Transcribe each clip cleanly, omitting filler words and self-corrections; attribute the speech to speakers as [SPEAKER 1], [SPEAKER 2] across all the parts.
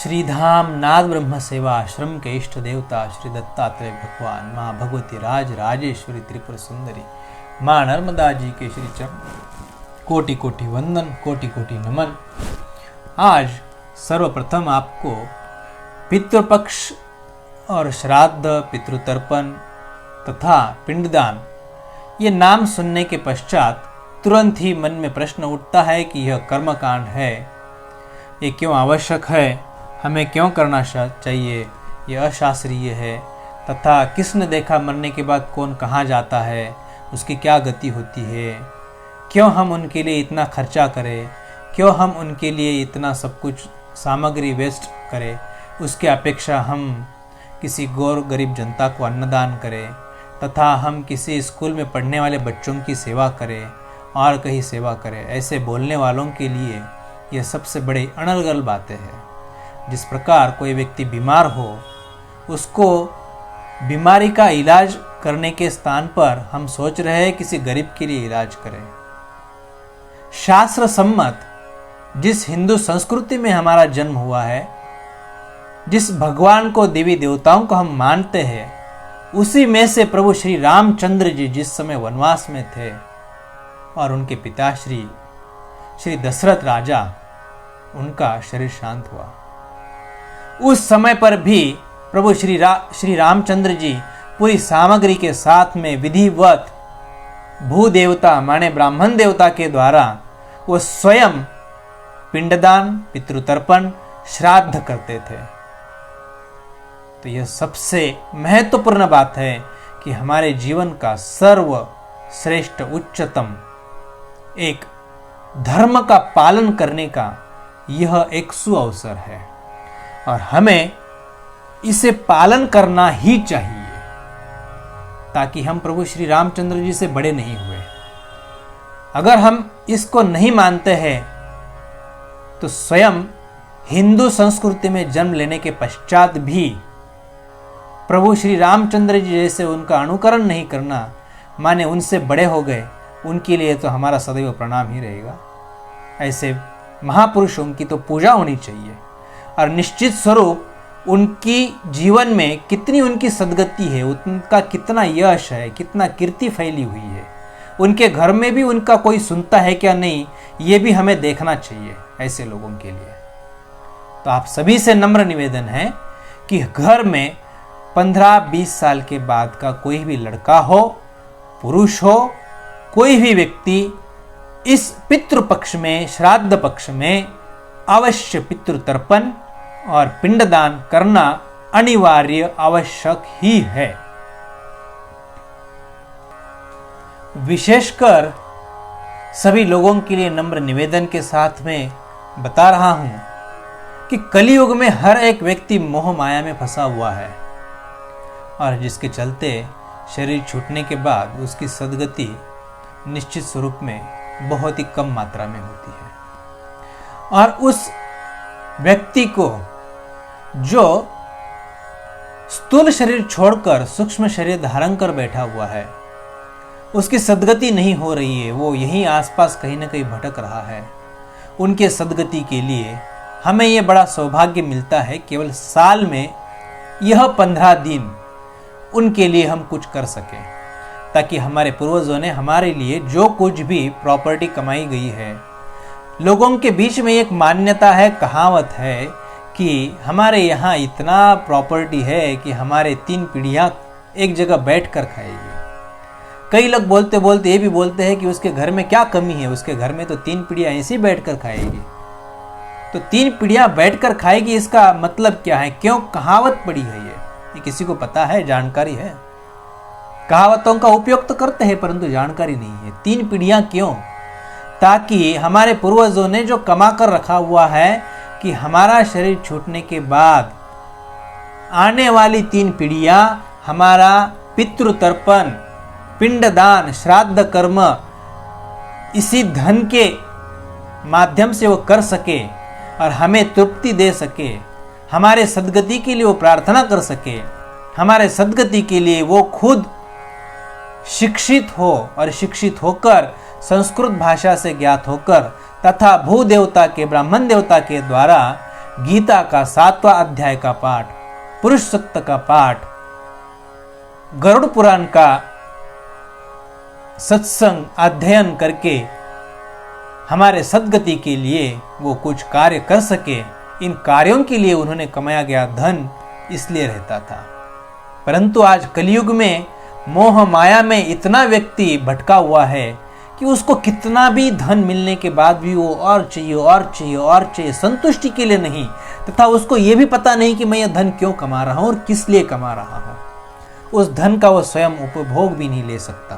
[SPEAKER 1] श्रीधाम नाद ब्रह्म सेवा आश्रम के इष्ट देवता श्री दत्तात्रेय भगवान, माँ भगवती राज राजेश्वरी त्रिपुर सुंदरी, माँ नर्मदा जी के श्री चरण कोटि कोटि वंदन, कोटि कोटि नमन। आज सर्वप्रथम आपको पितृपक्ष और श्राद्ध, पितृतर्पण तथा पिंडदान ये नाम सुनने के पश्चात तुरंत ही मन में प्रश्न उठता है कि यह कर्मकांड है, ये क्यों आवश्यक है, हमें क्यों करना चाहिए, यह अशास्त्रीय है तथा किसने देखा मरने के बाद कौन कहाँ जाता है, उसकी क्या गति होती है, क्यों हम उनके लिए इतना खर्चा करें, क्यों हम उनके लिए इतना सब कुछ सामग्री वेस्ट करें, उसके अपेक्षा हम किसी गौर गरीब जनता को अन्नदान करें तथा हम किसी स्कूल में पढ़ने वाले बच्चों की सेवा करें और कहीं सेवा करें। ऐसे बोलने वालों के लिए यह सबसे बड़ी अनर्गल बातें हैं। जिस प्रकार कोई व्यक्ति बीमार हो, उसको बीमारी का इलाज करने के स्थान पर हम सोच रहे हैं किसी गरीब के लिए इलाज करें। शास्त्र सम्मत जिस हिंदू संस्कृति में हमारा जन्म हुआ है, जिस भगवान को, देवी देवताओं को हम मानते हैं, उसी में से प्रभु श्री रामचंद्र जी जिस समय वनवास में थे और उनके पिता श्री दशरथ राजा, उनका शरीर शांत हुआ, उस समय पर भी प्रभु श्री रामचंद्र जी पूरी सामग्री के साथ में विधिवत भू देवता माने ब्राह्मण देवता के द्वारा वो स्वयं पिंडदान, पितृतर्पण, श्राद्ध करते थे। तो यह सबसे महत्वपूर्ण बात है कि हमारे जीवन का सर्वश्रेष्ठ उच्चतम एक धर्म का पालन करने का यह एक सुअवसर है और हमें इसे पालन करना ही चाहिए, ताकि हम प्रभु श्री रामचंद्र जी से बड़े नहीं हुए। अगर हम इसको नहीं मानते हैं तो स्वयं हिंदू संस्कृति में जन्म लेने के पश्चात भी प्रभु श्री रामचंद्र जी जैसे उनका अनुकरण नहीं करना माने उनसे बड़े हो गए, उनके लिए तो हमारा सदैव प्रणाम ही रहेगा। ऐसे महापुरुषों की तो पूजा होनी चाहिए और निश्चित स्वरूप उनकी जीवन में कितनी उनकी सद्गति है, उनका कितना यश है, कितना कीर्ति फैली हुई है, उनके घर में भी उनका कोई सुनता है क्या नहीं, ये भी हमें देखना चाहिए ऐसे लोगों के लिए। तो आप सभी से नम्र निवेदन है कि घर में 15-20 साल के बाद का कोई भी लड़का हो, पुरुष हो, कोई भी व्यक्ति इस पितृपक्ष में, श्राद्ध पक्ष में अवश्य पितृतर्पण और पिंडदान करना अनिवार्य, आवश्यक ही है। विशेषकर सभी लोगों के लिए नम्र निवेदन के साथ में बता रहा हूं कि कलियुग में हर एक व्यक्ति मोह माया में फंसा हुआ है और जिसके चलते शरीर छूटने के बाद उसकी सद्गति निश्चित स्वरूप में बहुत ही कम मात्रा में होती है। और उस व्यक्ति को जो स्थूल शरीर छोड़कर सूक्ष्म शरीर धारण कर बैठा हुआ है, उसकी सद्गति नहीं हो रही है, वो यहीं आसपास कहीं ना कहीं भटक रहा है, उनके सद्गति के लिए हमें यह बड़ा सौभाग्य मिलता है केवल साल में यह 15 दिन उनके लिए हम कुछ कर सकें, ताकि हमारे पूर्वजों ने हमारे लिए जो कुछ भी प्रॉपर्टी कमाई गई है, लोगों के बीच में एक मान्यता है, कहावत है कि हमारे यहाँ इतना प्रॉपर्टी है कि हमारे 3 पीढ़ियाँ एक जगह बैठ कर खाएगी। कई लोग बोलते बोलते ये भी बोलते हैं कि उसके घर में क्या कमी है, उसके घर में तो 3 पीढ़ियाँ ऐसे ही बैठ कर खाएगी। तो 3 पीढ़ियाँ बैठ कर खाएगी, इसका मतलब क्या है, क्यों कहावत पड़ी है ये किसी को पता है, जानकारी है? कहावतों का उपयोग तो करते हैं परंतु जानकारी नहीं है। 3 पीढ़ियाँ क्यों? ताकि हमारे पूर्वजों ने जो कमा कर रखा हुआ है कि हमारा शरीर छूटने के बाद आने वाली 3 पीढ़ियाँ हमारा पितृतर्पण, पिंडदान, श्राद्ध कर्म इसी धन के माध्यम से वो कर सके और हमें तृप्ति दे सके, हमारे सद्गति के लिए वो प्रार्थना कर सके, हमारे सद्गति के लिए वो खुद शिक्षित हो और शिक्षित होकर संस्कृत भाषा से ज्ञात होकर तथा भू देवता के, ब्राह्मण देवता के द्वारा गीता का 7वां अध्याय का पाठ, पुरुष सूक्त का पाठ, गरुड़ पुराण का सत्संग अध्ययन करके हमारे सद्गति के लिए वो कुछ कार्य कर सके, इन कार्यों के लिए उन्होंने कमाया गया धन इसलिए रहता था। परंतु आज कलयुग में मोह माया में इतना व्यक्ति भटका हुआ है कि उसको कितना भी धन मिलने के बाद भी वो और चाहिए और चाहिए और चाहिए, संतुष्टि के लिए नहीं, तथा उसको ये भी पता नहीं कि मैं ये धन क्यों कमा रहा हूं और किस लिए कमा रहा हूं। उस धन का वो स्वयं उपभोग भी नहीं ले सकता।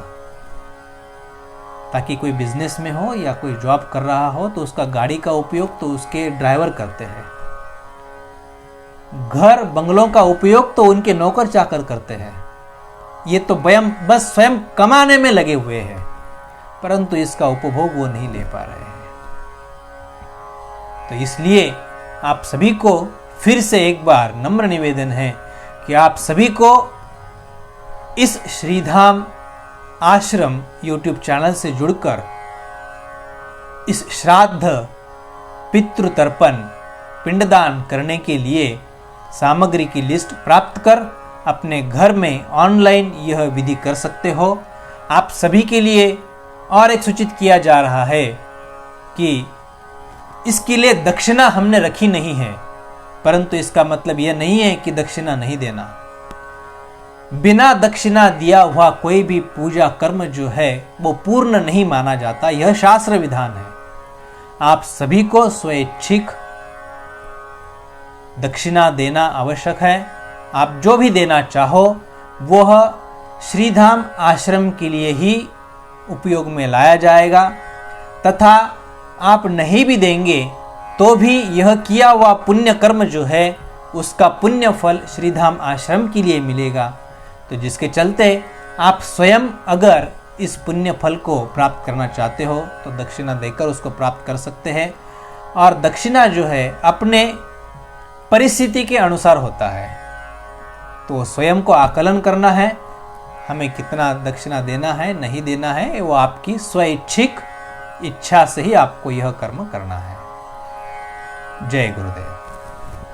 [SPEAKER 1] ताकि कोई बिजनेस में हो या कोई जॉब कर रहा हो तो उसका गाड़ी का उपयोग तो उसके ड्राइवर करते हैं, घर बंगलों का उपयोग तो उनके नौकर चाकर करते हैं। ये तो बस स्वयं कमाने में लगे हुए हैं, परंतु इसका उपभोग वो नहीं ले पा रहे हैं। तो इसलिए आप सभी को फिर से एक बार नम्र निवेदन है कि आप सभी को इस श्रीधाम आश्रम YouTube चैनल से जुड़कर इस श्राद्ध, पितृतर्पण, पिंडदान करने के लिए सामग्री की लिस्ट प्राप्त कर अपने घर में ऑनलाइन यह विधि कर सकते हो। आप सभी के लिए और एक सूचित किया जा रहा है कि इसके लिए दक्षिणा हमने रखी नहीं है, परंतु इसका मतलब यह नहीं है कि दक्षिणा नहीं देना। बिना दक्षिणा दिया हुआ कोई भी पूजा कर्म जो है वो पूर्ण नहीं माना जाता, यह शास्त्र विधान है। आप सभी को स्वैच्छिक दक्षिणा देना आवश्यक है। आप जो भी देना चाहो वह श्रीधाम आश्रम के लिए ही उपयोग में लाया जाएगा, तथा आप नहीं भी देंगे तो भी यह किया हुआ पुण्य कर्म जो है उसका पुण्य फल श्रीधाम आश्रम के लिए मिलेगा। तो जिसके चलते आप स्वयं अगर इस पुण्य फल को प्राप्त करना चाहते हो तो दक्षिणा देकर उसको प्राप्त कर सकते हैं। और दक्षिणा जो है अपने परिस्थिति के अनुसार होता है, तो स्वयं को आकलन करना है, हमें कितना दक्षिणा देना है नहीं देना है, वो आपकी स्वैच्छिक इच्छा से ही आपको यह कर्म करना है। जय गुरुदेव।